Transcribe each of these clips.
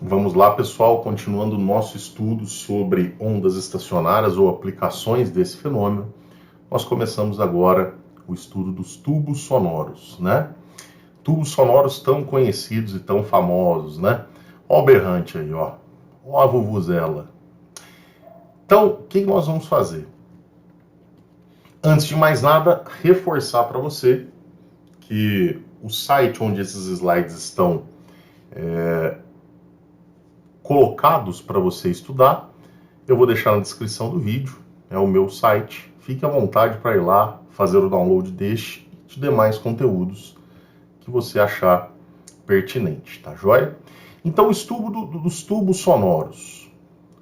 Vamos lá, pessoal, continuando o nosso estudo sobre ondas estacionárias ou aplicações desse fenômeno. Nós começamos agora o estudo dos tubos sonoros, né? Tubos sonoros tão conhecidos e tão famosos, né? Ó o berrante aí, ó. Ó a vuvuzela. Então, o que nós vamos fazer? Antes de mais nada, reforçar para você que o site onde esses slides estão colocados para você estudar, eu vou deixar na descrição do vídeo, é o meu site. Fique à vontade para ir lá, fazer o download deste e de demais conteúdos que você achar pertinente, tá joia? Então, o estudo dos tubos sonoros.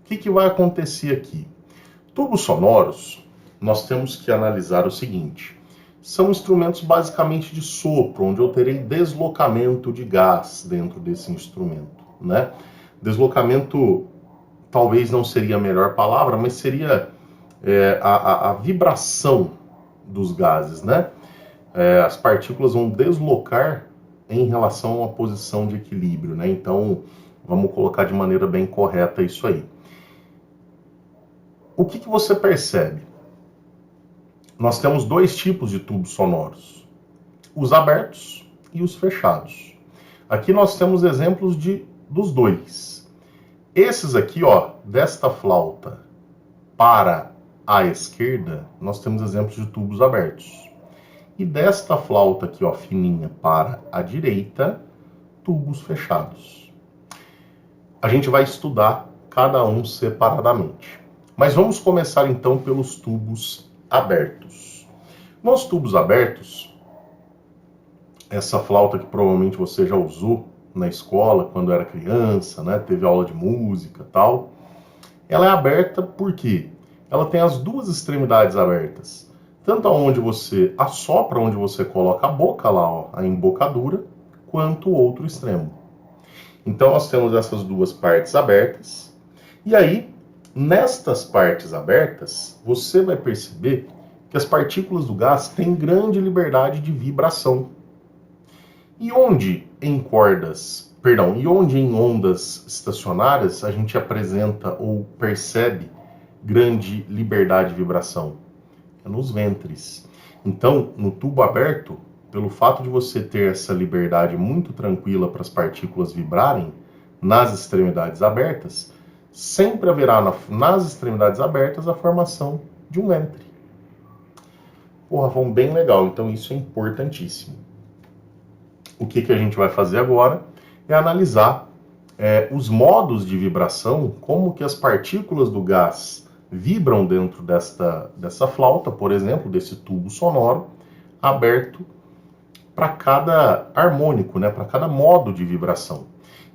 O que vai acontecer aqui? Tubos sonoros, nós temos que analisar o seguinte: são instrumentos basicamente de sopro, onde eu terei deslocamento de gás dentro desse instrumento, né? Deslocamento talvez não seria a melhor palavra, mas seria a vibração dos gases, né? As partículas vão deslocar em relação a uma posição de equilíbrio, né? Então, vamos colocar de maneira bem correta isso aí. O que você percebe? Nós temos dois tipos de tubos sonoros: os abertos e os fechados. Aqui nós temos exemplos dos dois. Esses aqui, ó, desta flauta para a esquerda, nós temos exemplos de tubos abertos. E desta flauta aqui, ó, fininha para a direita, tubos fechados. A gente vai estudar cada um separadamente. Mas vamos começar então pelos tubos abertos. Nos tubos abertos, essa flauta que provavelmente você já usou na escola quando era criança, né, teve aula de música e tal, ela é aberta porque ela tem as duas extremidades abertas, tanto aonde você assopra, onde você coloca a boca lá, ó, a embocadura, quanto o outro extremo. Então nós temos essas duas partes abertas, e aí, nestas partes abertas, você vai perceber que as partículas do gás têm grande liberdade de vibração. E onde em ondas estacionárias a gente apresenta ou percebe grande liberdade de vibração? É nos ventres. Então, no tubo aberto, pelo fato de você ter essa liberdade muito tranquila para as partículas vibrarem nas extremidades abertas, sempre haverá nas extremidades abertas a formação de um ventre. Porra, foi bem legal, então isso é importantíssimo. O que a gente vai fazer agora é analisar os modos de vibração, como que as partículas do gás vibram dentro dessa flauta, por exemplo, desse tubo sonoro, aberto para cada harmônico, né, para cada modo de vibração.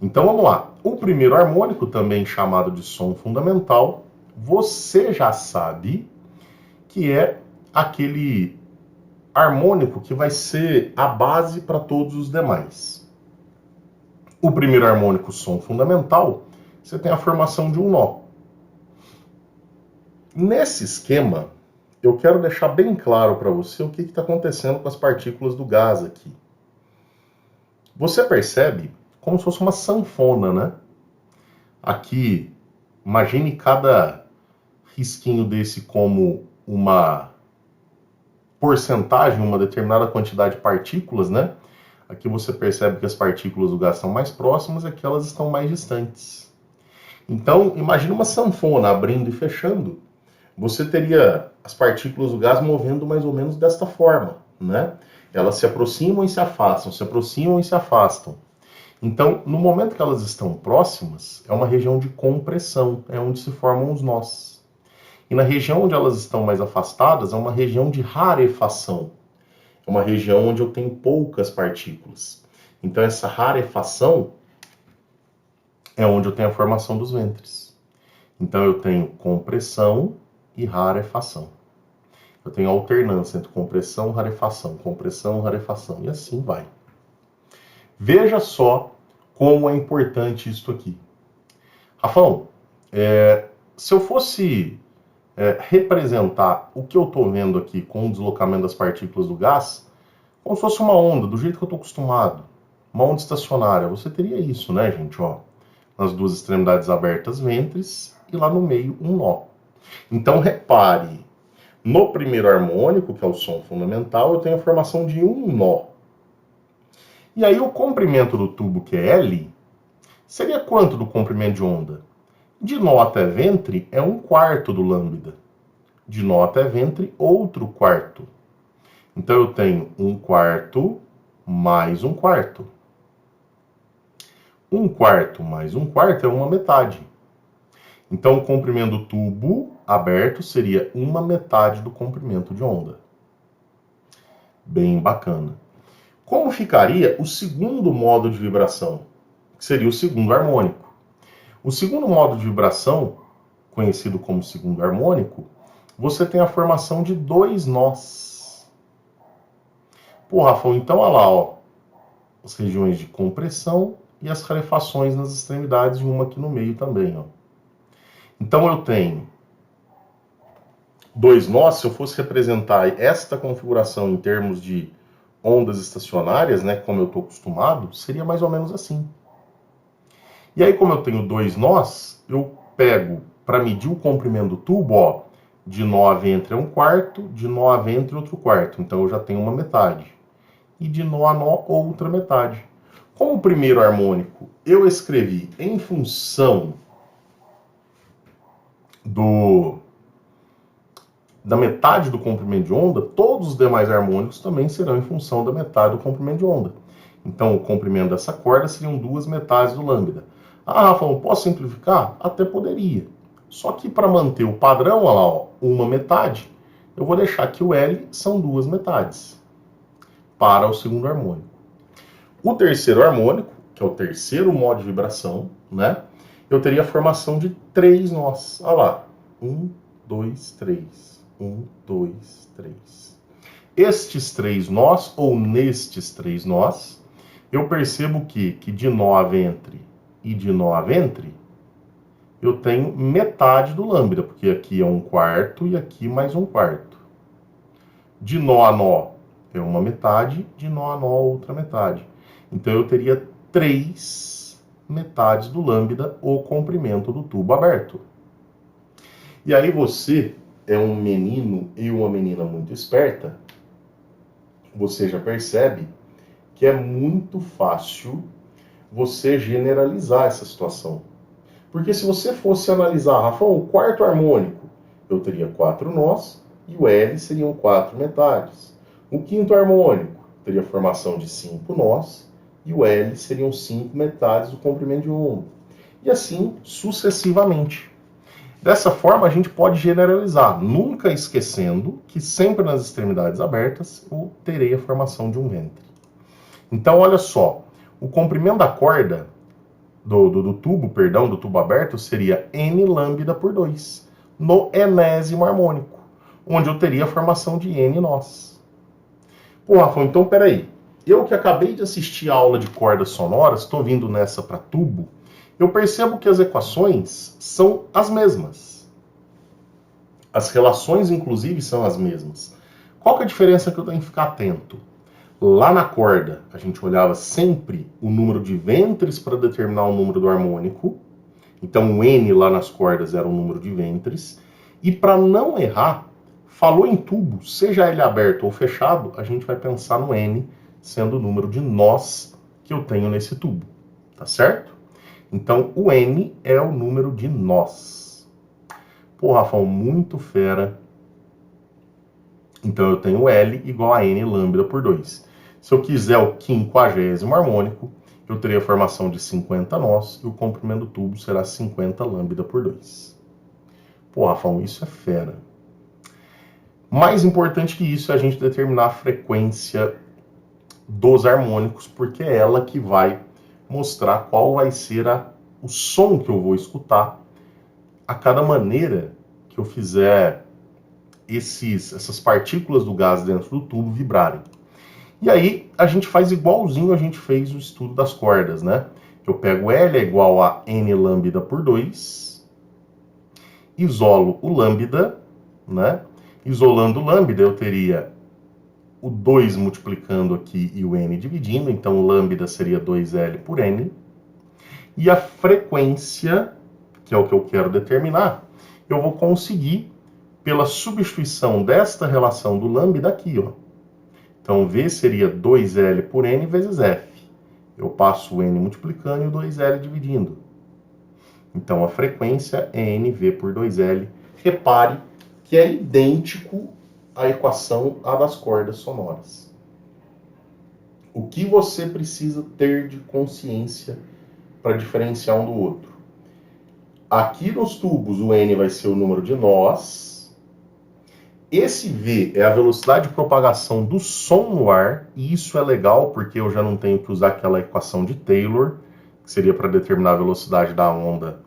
Então vamos lá. O primeiro harmônico, também chamado de som fundamental, você já sabe que é aquele harmônico que vai ser a base para todos os demais. O primeiro harmônico, som fundamental, você tem a formação de um nó. Nesse esquema, eu quero deixar bem claro para você o que está acontecendo com as partículas do gás aqui. Você percebe como se fosse uma sanfona, né? Aqui, imagine cada risquinho desse como uma porcentagem, uma determinada quantidade de partículas, né? Aqui você percebe que as partículas do gás são mais próximas e aqui elas estão mais distantes. Então, imagine uma sanfona abrindo e fechando. Você teria as partículas do gás movendo mais ou menos desta forma, né? Elas se aproximam e se afastam, se aproximam e se afastam. Então, no momento que elas estão próximas, é uma região de compressão, é onde se formam os nós. E na região onde elas estão mais afastadas, é uma região de rarefação. É uma região onde eu tenho poucas partículas. Então, essa rarefação é onde eu tenho a formação dos ventres. Então, eu tenho compressão e rarefação. Eu tenho alternância entre compressão e rarefação, e assim vai. Veja só como é importante isso aqui. Rafão, se eu fosse representar o que eu estou vendo aqui com o deslocamento das partículas do gás, como se fosse uma onda, do jeito que eu estou acostumado, uma onda estacionária, você teria isso, né, gente? Ó, nas duas extremidades abertas ventres e lá no meio um nó. Então repare, no primeiro harmônico, que é o som fundamental, eu tenho a formação de um nó. E aí o comprimento do tubo, que é L, seria quanto do comprimento de onda? De nó até ventre é 1/4 do lambda. De nó até ventre, outro quarto. Então eu tenho 1/4 mais 1/4. 1/4 mais 1/4 é uma metade. Então o comprimento do tubo aberto seria uma metade do comprimento de onda. Bem bacana. Como ficaria o segundo modo de vibração? Que seria o segundo harmônico. O segundo modo de vibração, conhecido como segundo harmônico, você tem a formação de 2 nós. Pô, Rafael, então olha lá, ó, as regiões de compressão e as rarefações nas extremidades e uma aqui no meio também, ó. Então eu tenho 2 nós. Se eu fosse representar esta configuração em termos de ondas estacionárias, né, como eu estou acostumado, seria mais ou menos assim. E aí, como eu tenho 2 nós, eu pego, para medir o comprimento do tubo, ó, de nó a ventre é 1/4, de nó a ventre outro quarto. Então eu já tenho uma metade. E de nó a nó outra metade. Como o primeiro harmônico eu escrevi em função da metade do comprimento de onda, todos os demais harmônicos também serão em função da metade do comprimento de onda. Então, o comprimento dessa corda seriam 2 metades do lambda. Ah, Rafael, posso simplificar? Até poderia. Só que para manter o padrão, olha lá, ó, uma metade, eu vou deixar que o L são 2 metades para o segundo harmônico. O terceiro harmônico, que é o terceiro modo de vibração, né? Eu teria a formação de 3 nós. Olha lá. 1, 2, 3. 1, 2, 3. Estes 3 nós, ou nestes 3 nós, eu percebo que de nó a ventre e de nó a ventre, eu tenho metade do lambda, porque aqui é 1/4 e aqui mais 1/4. De nó a nó é uma metade, de nó a nó outra metade. Então eu teria 3 metades do lambda, o comprimento do tubo aberto. E aí você é um menino e uma menina muito esperta, você já percebe que é muito fácil você generalizar essa situação. Porque se você fosse analisar, Rafael, o quarto harmônico, eu teria 4 nós e o L seriam 4 metades. O quinto harmônico teria formação de 5 nós e o L seriam 5 metades do comprimento de onda. E assim sucessivamente. Dessa forma, a gente pode generalizar, nunca esquecendo que sempre nas extremidades abertas eu terei a formação de um ventre. Então, olha só, o comprimento da corda, do tubo aberto, seria N lambda por 2, no enésimo harmônico, onde eu teria a formação de N nós. Pô, Rafa, então peraí, eu que acabei de assistir a aula de cordas sonoras, estou vindo nessa para tubo, eu percebo que as equações são as mesmas. As relações, inclusive, são as mesmas. Qual que é a diferença que eu tenho que ficar atento? Lá na corda, a gente olhava sempre o número de ventres para determinar o número do harmônico. Então, o N lá nas cordas era o número de ventres. E para não errar, falou em tubo, seja ele aberto ou fechado, a gente vai pensar no N sendo o número de nós que eu tenho nesse tubo. Tá certo? Então, o N é o número de nós. Pô, Rafael, muito fera. Então, eu tenho L igual a N lambda por 2. Se eu quiser o 50º harmônico, eu teria a formação de 50 nós e o comprimento do tubo será 50 lambda por 2. Pô, Rafael, isso é fera. Mais importante que isso é a gente determinar a frequência dos harmônicos, porque é ela que vai mostrar qual vai ser o som que eu vou escutar a cada maneira que eu fizer essas partículas do gás dentro do tubo vibrarem. E aí a gente faz igualzinho a gente fez o estudo das cordas, né? Eu pego L é igual a N lambda por 2, isolo o lambda, né? Isolando o lambda eu teria o 2 multiplicando aqui e o N dividindo, então lambda seria 2L por N. E a frequência, que é o que eu quero determinar, eu vou conseguir pela substituição desta relação do lambda aqui, ó. Então, V seria 2L por N vezes F. Eu passo o N multiplicando e o 2L dividindo. Então, a frequência é NV por 2L. Repare que é idêntico à equação A das cordas sonoras. O que você precisa ter de consciência para diferenciar um do outro? Aqui nos tubos, o N vai ser o número de nós. Esse V é a velocidade de propagação do som no ar, e isso é legal porque eu já não tenho que usar aquela equação de Taylor, que seria para determinar a velocidade da onda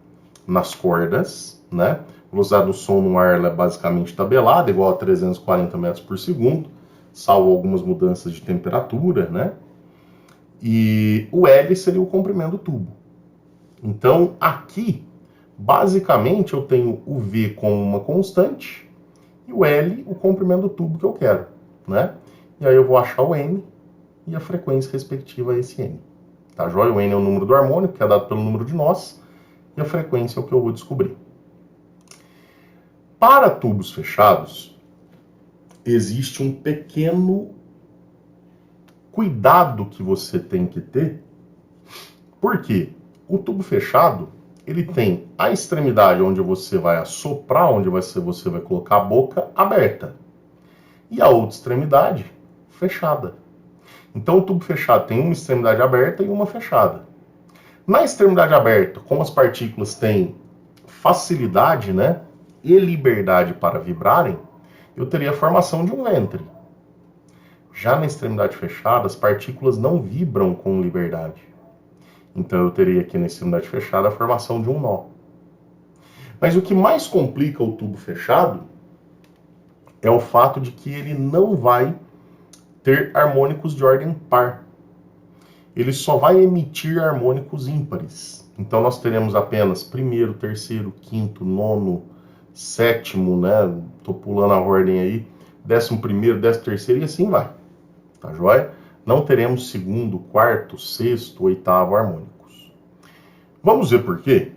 nas cordas, né? A velocidade do som no ar é basicamente tabelada, igual a 340 metros por segundo, salvo algumas mudanças de temperatura, né? E o L seria o comprimento do tubo. Então, aqui, basicamente, eu tenho o V como uma constante, e o L, o comprimento do tubo que eu quero, né? E aí eu vou achar o N e a frequência respectiva a esse N. Tá, joia? O N é o número do harmônico, que é dado pelo número de nós, e a frequência é o que eu vou descobrir. Para tubos fechados, existe um pequeno cuidado que você tem que ter. Por quê? O tubo fechado, ele tem a extremidade onde você vai assoprar, onde você vai colocar a boca aberta. E a outra extremidade fechada. Então o tubo fechado tem uma extremidade aberta e uma fechada. Na extremidade aberta, como as partículas têm facilidade, né, e liberdade para vibrarem, eu teria a formação de um ventre. Já na extremidade fechada, as partículas não vibram com liberdade. Então eu teria aqui na extremidade fechada a formação de um nó. Mas o que mais complica o tubo fechado é o fato de que ele não vai ter harmônicos de ordem par. Ele só vai emitir harmônicos ímpares. Então nós teremos apenas primeiro, terceiro, quinto, nono, sétimo, né? Tô pulando a ordem aí, 11º, 13º e assim vai. Tá joia? Não teremos segundo, quarto, sexto, oitavo harmônicos. Vamos ver por quê?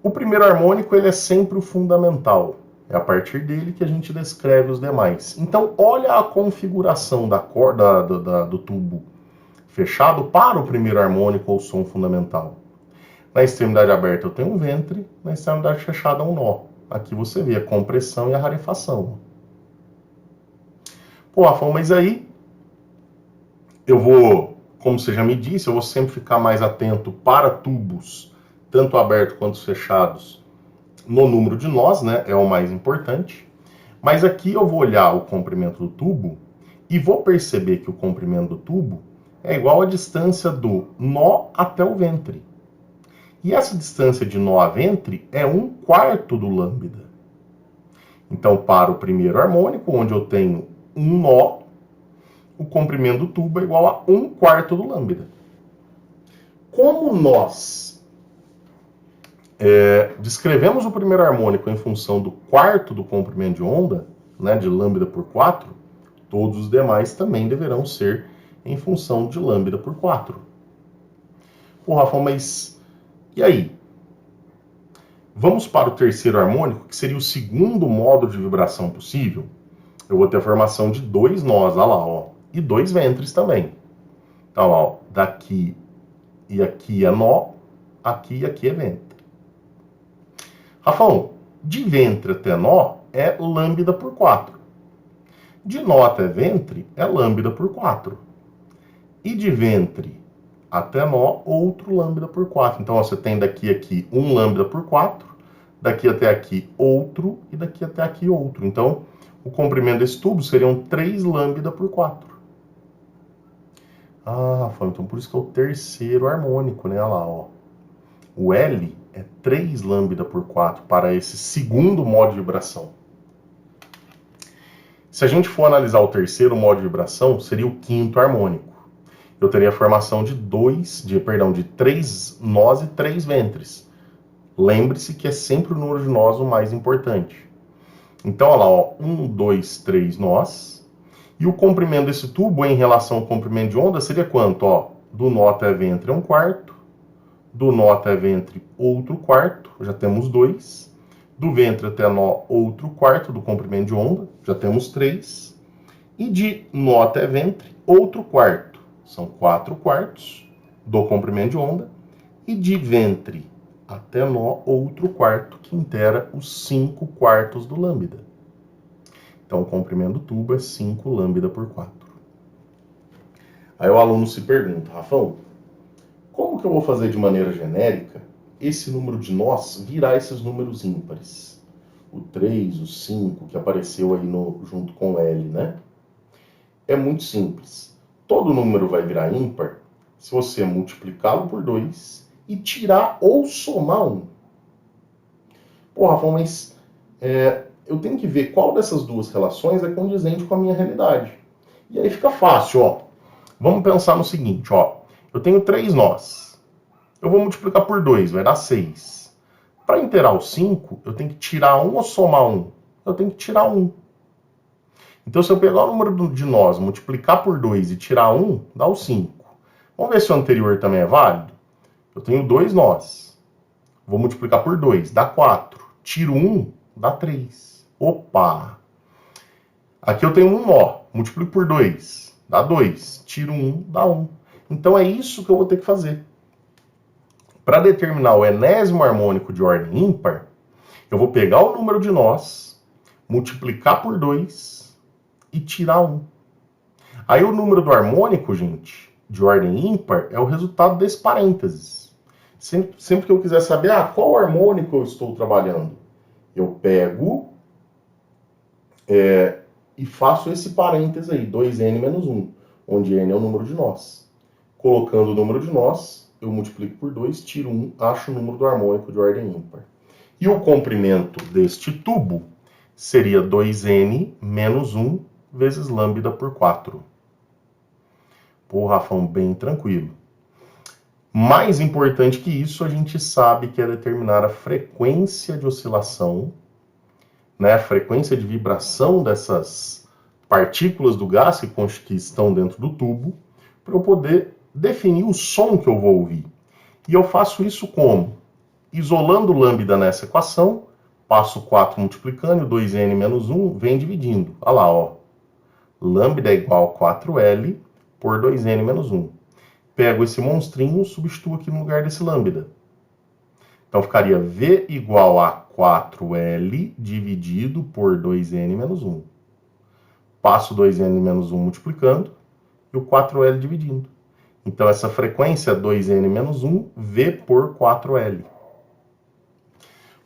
O primeiro harmônico ele é sempre o fundamental. É a partir dele que a gente descreve os demais. Então, olha a configuração da corda do tubo fechado para o primeiro harmônico ou som fundamental. Na extremidade aberta eu tenho um ventre, na extremidade fechada um nó. Aqui você vê a compressão e a rarefação. Pô, Rafa, mas aí eu vou, como você já me disse, eu vou sempre ficar mais atento para tubos, tanto abertos quanto fechados, no número de nós, né? É o mais importante. Mas aqui eu vou olhar o comprimento do tubo e vou perceber que o comprimento do tubo é igual à distância do nó até o ventre. E essa distância de nó a ventre é 1/4 do lambda. Então, para o primeiro harmônico, onde eu tenho um nó, o comprimento do tubo é igual a 1/4 do lambda. Como nós descrevemos o primeiro harmônico em função do quarto do comprimento de onda, né, de lambda por 4, todos os demais também deverão ser em função de lambda por 4. Pô, Rafa, mas e aí? Vamos para o terceiro harmônico, que seria o segundo modo de vibração possível. Eu vou ter a formação de 2 nós, olha lá, ó, e 2 ventres também. Então, ó, daqui e aqui é nó, aqui e aqui é ventre. Rafão, de ventre até nó é lambda por 4. De nó até ventre é lambda por 4. E de ventre até nó, outro lambda por 4. Então, ó, você tem daqui a aqui um lambda por 4, daqui até aqui outro, e daqui até aqui outro. Então, o comprimento desse tubo seriam 3 lambda por 4. Ah, Rafael, então por isso que é o terceiro harmônico, né? Olha lá, ó. O L é 3 lambda por 4 para esse segundo modo de vibração. Se a gente for analisar o terceiro modo de vibração, seria o quinto harmônico. Eu teria a formação de 3 nós e 3 ventres. Lembre-se que é sempre o número de nós o mais importante. Então, olha lá, ó, 1, 2, 3 nós. E o comprimento desse tubo em relação ao comprimento de onda seria quanto? Ó, do nó até ventre é 1/4, Do nó até ventre, outro quarto, já temos 2. Do ventre até nó, outro quarto do comprimento de onda, já temos 3. E de nó até ventre, outro quarto, são 4 quartos do comprimento de onda. E de ventre até nó, outro quarto, que inteira os 5 quartos do lambda. Então, o comprimento do tubo é 5 lambda por 4. Aí o aluno se pergunta, Rafão, como que eu vou fazer de maneira genérica esse número de nós virar esses números ímpares? O 3, o 5, que apareceu aí junto com o L, né? É muito simples. Todo número vai virar ímpar se você multiplicá-lo por 2 e tirar ou somar 1. Pô, Rafão, mas eu tenho que ver qual dessas duas relações é condizente com a minha realidade. E aí fica fácil, ó. Vamos pensar no seguinte, ó. Eu tenho 3 nós. Eu vou multiplicar por 2, vai dar 6. Para inteirar o 5, eu tenho que tirar 1 ou somar 1? Eu tenho que tirar 1. Então, se eu pegar o número de nós, multiplicar por 2 e tirar 1, dá o 5. Vamos ver se o anterior também é válido? Eu tenho 2 nós. Vou multiplicar por 2, dá 4. Tiro 1, dá 3. Opa! Aqui eu tenho um nó. Multiplico por 2, dá 2. Tiro 1, dá 1. Então, é isso que eu vou ter que fazer. Para determinar o enésimo harmônico de ordem ímpar, eu vou pegar o número de nós, multiplicar por 2 e tirar 1. Aí o número do harmônico, gente, de ordem ímpar, é o resultado desse parênteses. Sempre que eu quiser saber qual harmônico eu estou trabalhando, eu pego e faço esse parênteses aí, 2n menos 1, onde n é o número de nós. Colocando o número de nós, eu multiplico por 2, tiro 1, acho o número do harmônico de ordem ímpar. E o comprimento deste tubo seria 2n menos 1 vezes lambda por 4. Pô, Rafão, bem tranquilo. Mais importante que isso, a gente sabe que é determinar a frequência de oscilação, né, a frequência de vibração dessas partículas do gás que estão dentro do tubo, para eu poder definir o som que eu vou ouvir. E eu faço isso como? Isolando o lambda nessa equação, passo 4 multiplicando, 2n menos 1 vem dividindo. Olha lá, ó. Lambda é igual a 4L por 2n menos 1. Pego esse monstrinho, substituo aqui no lugar desse lambda. Então ficaria V igual a 4L dividido por 2n menos 1. Passo 2n menos 1 multiplicando e o 4L dividindo. Então essa frequência é 2n menos 1, V por 4L.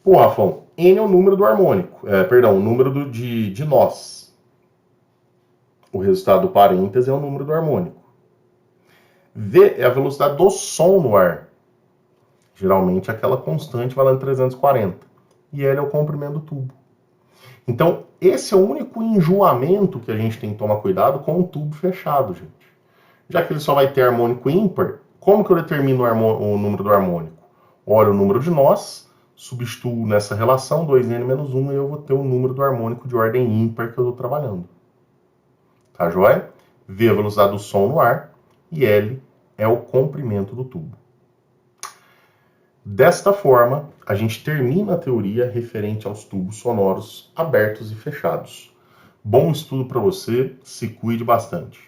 Pô, Rafão, N é o número do harmônico, o número de nós. O resultado do parêntese é o número do harmônico. V é a velocidade do som no ar. Geralmente aquela constante valendo 340. E L é o comprimento do tubo. Então, esse é o único enjoamento que a gente tem que tomar cuidado com o tubo fechado, gente. Já que ele só vai ter harmônico ímpar, como que eu determino o número do harmônico? Olho o número de nós, substituo nessa relação 2n menos 1 e eu vou ter o número do harmônico de ordem ímpar que eu estou trabalhando. Tá joia? V é a velocidade do som no ar e L é o comprimento do tubo. Desta forma, a gente termina a teoria referente aos tubos sonoros abertos e fechados. Bom estudo para você, se cuide bastante.